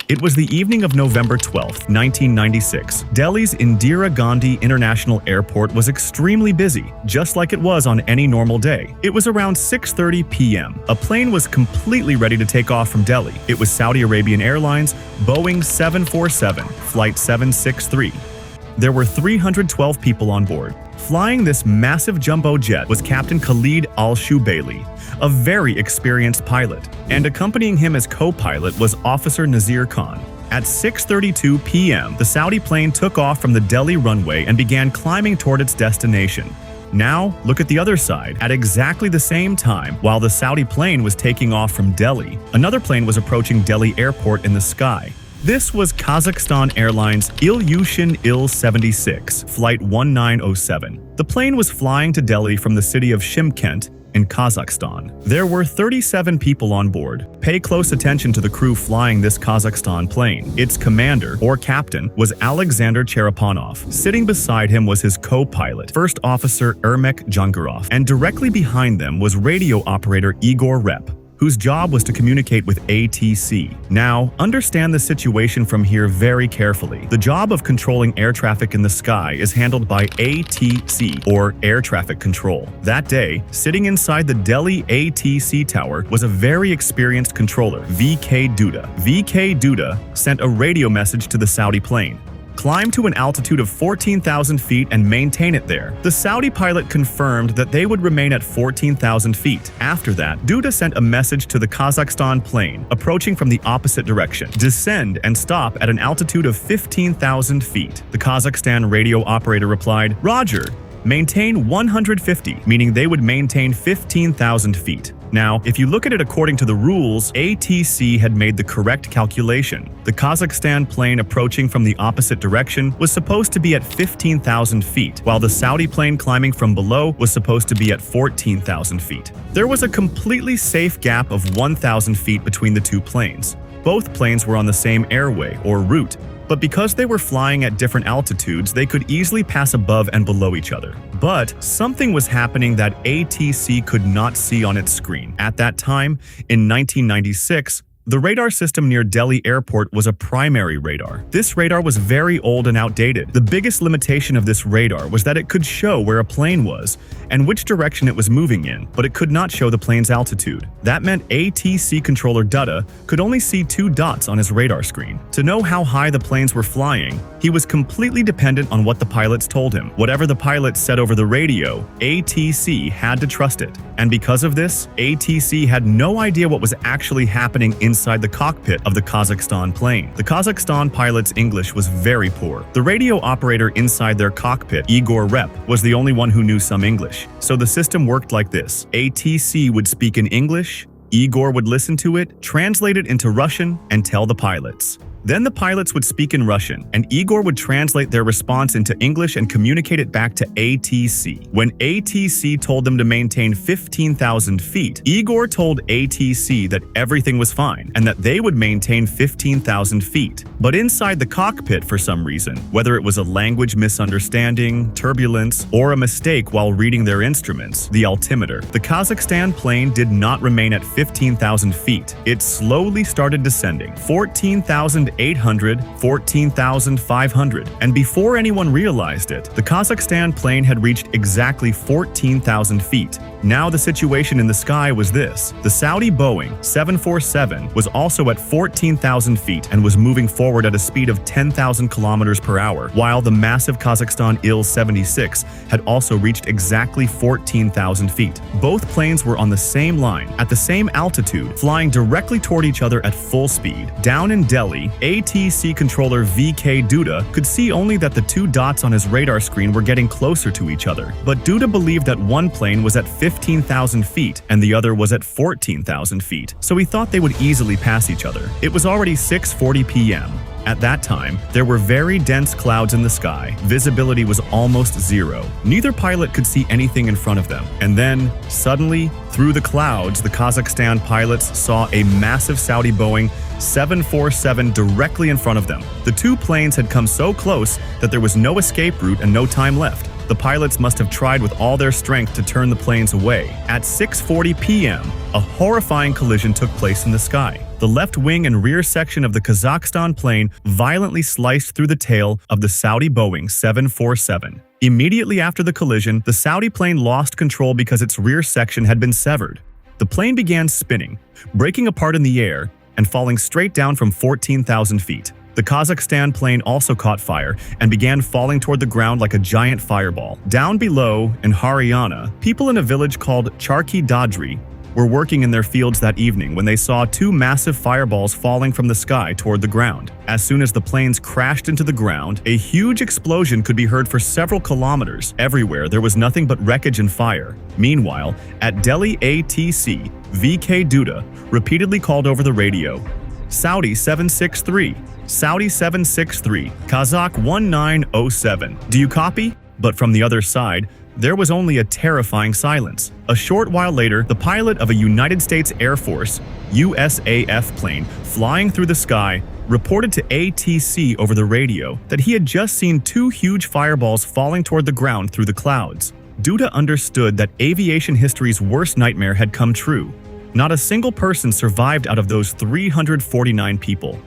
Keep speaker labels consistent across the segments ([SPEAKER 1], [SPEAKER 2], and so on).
[SPEAKER 1] It was the evening of November 12, 1996. Delhi's Indira Gandhi International Airport was extremely busy, just like it was on any normal day. It was around 6:30 p.m. A plane was completely ready to take off from Delhi. It was Saudi Arabian Airlines Boeing 747, Flight 763. There were 312 people on board. Flying this massive jumbo jet was Captain Khalid Al-Shubaili, a very experienced pilot, and accompanying him as co-pilot was Officer Nazir Khan. At 6:32 p.m., the Saudi plane took off from the Delhi runway and began climbing toward its destination. Now, look at the other side. At exactly the same time, while the Saudi plane was taking off from Delhi, another plane was approaching Delhi airport in the sky. This was Kazakhstan Airlines Ilyushin Il-76, Flight 1907. The plane was flying to Delhi from the city of Shymkent in Kazakhstan. There were 37 people on board. Pay close attention to the crew flying this Kazakhstan plane. Its commander, or captain, was Alexander Cherepanov. Sitting beside him was his co-pilot, First Officer Ermek Jangarov, and directly behind them was radio operator Igor Rep, whose job was to communicate with ATC. Now, understand the situation from here very carefully. The job of controlling air traffic in the sky is handled by ATC, or Air Traffic Control. That day, sitting inside the Delhi ATC tower was a very experienced controller, VK Duda. VK Duda sent a radio message to the Saudi plane. Climb to an altitude of 14,000 feet and maintain it there. The Saudi pilot confirmed that they would remain at 14,000 feet. After that, Duda sent a message to the Kazakhstan plane, approaching from the opposite direction. Descend and stop at an altitude of 15,000 feet. The Kazakhstan radio operator replied, Roger, maintain 150, meaning they would maintain 15,000 feet. Now, if you look at it according to the rules, ATC had made the correct calculation. The Kazakhstan plane approaching from the opposite direction was supposed to be at 15,000 feet, while the Saudi plane climbing from below was supposed to be at 14,000 feet. There was a completely safe gap of 1,000 feet between the two planes. Both planes were on the same airway, or route, but because they were flying at different altitudes, they could easily pass above and below each other. But something was happening that ATC could not see on its screen. At that time, in 1996, the radar system near Delhi airport was a primary radar. This radar was very old and outdated. The biggest limitation of this radar was that it could show where a plane was and which direction it was moving in, but it could not show the plane's altitude. That meant ATC controller Duda could only see 2 dots on his radar screen. To know how high the planes were flying, he was completely dependent on what the pilots told him. Whatever the pilots said over the radio, ATC had to trust it. And because of this, ATC had no idea what was actually happening inside the cockpit of the Kazakhstan plane. The Kazakhstan pilot's English was very poor. The radio operator inside their cockpit, Igor Rep, was the only one who knew some English. So the system worked like this. ATC would speak in English, Igor would listen to it, translate it into Russian, and tell the pilots. Then the pilots would speak in Russian, and Igor would translate their response into English and communicate it back to ATC. When ATC told them to maintain 15,000 feet, Igor told ATC that everything was fine and that they would maintain 15,000 feet. But inside the cockpit, for some reason, whether it was a language misunderstanding, turbulence, or a mistake while reading their instruments, the altimeter, the Kazakhstan plane did not remain at 15,000 feet. It slowly started descending, 14,800, 14,500, and before anyone realized it, the Kazakhstan plane had reached exactly 14,000 feet. Now the situation in the sky was this. The Saudi Boeing 747 was also at 14,000 feet and was moving forward at a speed of 10,000 kilometers per hour, while the massive Kazakhstan Il-76 had also reached exactly 14,000 feet. Both planes were on the same line, at the same altitude, flying directly toward each other at full speed. Down in Delhi, ATC controller VK Duda could see only that the 2 dots on his radar screen were getting closer to each other. But Duda believed that one plane was at 15,000 feet and the other was at 14,000 feet, so he thought they would easily pass each other. It was already 6:40 p.m. At that time, there were very dense clouds in the sky. Visibility was almost zero. Neither pilot could see anything in front of them. And then, suddenly, through the clouds, the Kazakhstan pilots saw a massive Saudi Boeing 747 directly in front of them. The 2 planes had come so close that there was no escape route and no time left. The pilots must have tried with all their strength to turn the planes away. At 6:40 p.m., a horrifying collision took place in the sky. The left wing and rear section of the Kazakhstan plane violently sliced through the tail of the Saudi Boeing 747. Immediately after the collision, the Saudi plane lost control because its rear section had been severed. The plane began spinning, breaking apart in the air and falling straight down from 14,000 feet. The Kazakhstan plane also caught fire and began falling toward the ground like a giant fireball. Down below, in Haryana, people in a village called Charkhi Dadri were working in their fields that evening when they saw two massive fireballs falling from the sky toward the ground. As soon as the planes crashed into the ground, a huge explosion could be heard for several kilometers. Everywhere, there was nothing but wreckage and fire. Meanwhile, at Delhi ATC, VK Duda repeatedly called over the radio, "Saudi 763, Saudi 763, Kazakh 1907. Do you copy?" But from the other side, there was only a terrifying silence. A short while later, the pilot of a United States Air Force USAF plane flying through the sky reported to ATC over the radio that he had just seen two huge fireballs falling toward the ground through the clouds. Duda understood that aviation history's worst nightmare had come true. Not a single person survived out of those 349 people.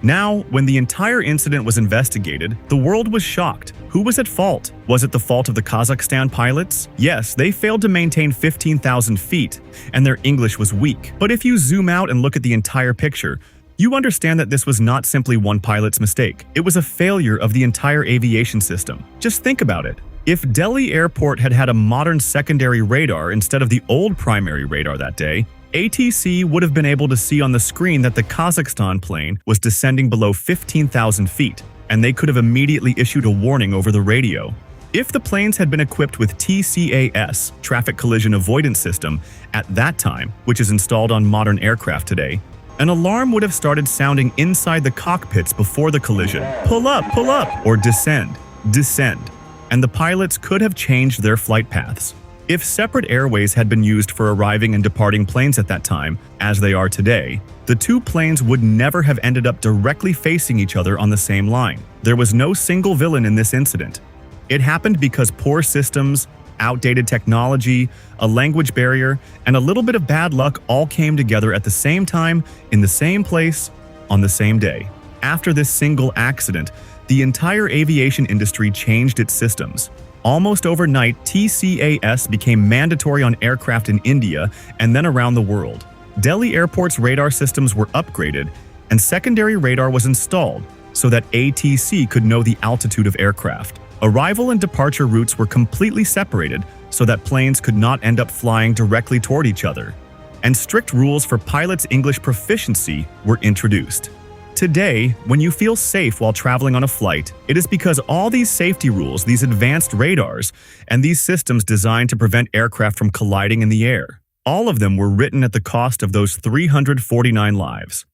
[SPEAKER 1] Now, when the entire incident was investigated, the world was shocked. Who was at fault? Was it the fault of the Kazakhstan pilots? Yes, they failed to maintain 15,000 feet, and their English was weak. But if you zoom out and look at the entire picture, you understand that this was not simply one pilot's mistake. It was a failure of the entire aviation system. Just think about it. If Delhi Airport had had a modern secondary radar instead of the old primary radar that day, ATC would have been able to see on the screen that the Kazakhstan plane was descending below 15,000 feet, and they could have immediately issued a warning over the radio. If the planes had been equipped with TCAS, Traffic Collision Avoidance System, at that time, which is installed on modern aircraft today, an alarm would have started sounding inside the cockpits before the collision. Pull up, or descend, descend. And the pilots could have changed their flight paths. If separate airways had been used for arriving and departing planes at that time, as they are today, the two planes would never have ended up directly facing each other on the same line. There was no single villain in this incident. It happened because poor systems, outdated technology, a language barrier, and a little bit of bad luck all came together at the same time, in the same place, on the same day. After this single accident, the entire aviation industry changed its systems. Almost overnight, TCAS became mandatory on aircraft in India and then around the world. Delhi Airport's radar systems were upgraded, and secondary radar was installed so that ATC could know the altitude of aircraft. Arrival and departure routes were completely separated so that planes could not end up flying directly toward each other. And strict rules for pilots' English proficiency were introduced. Today, when you feel safe while traveling on a flight, it is because all these safety rules, these advanced radars, and these systems designed to prevent aircraft from colliding in the air, all of them were written at the cost of those 349 lives.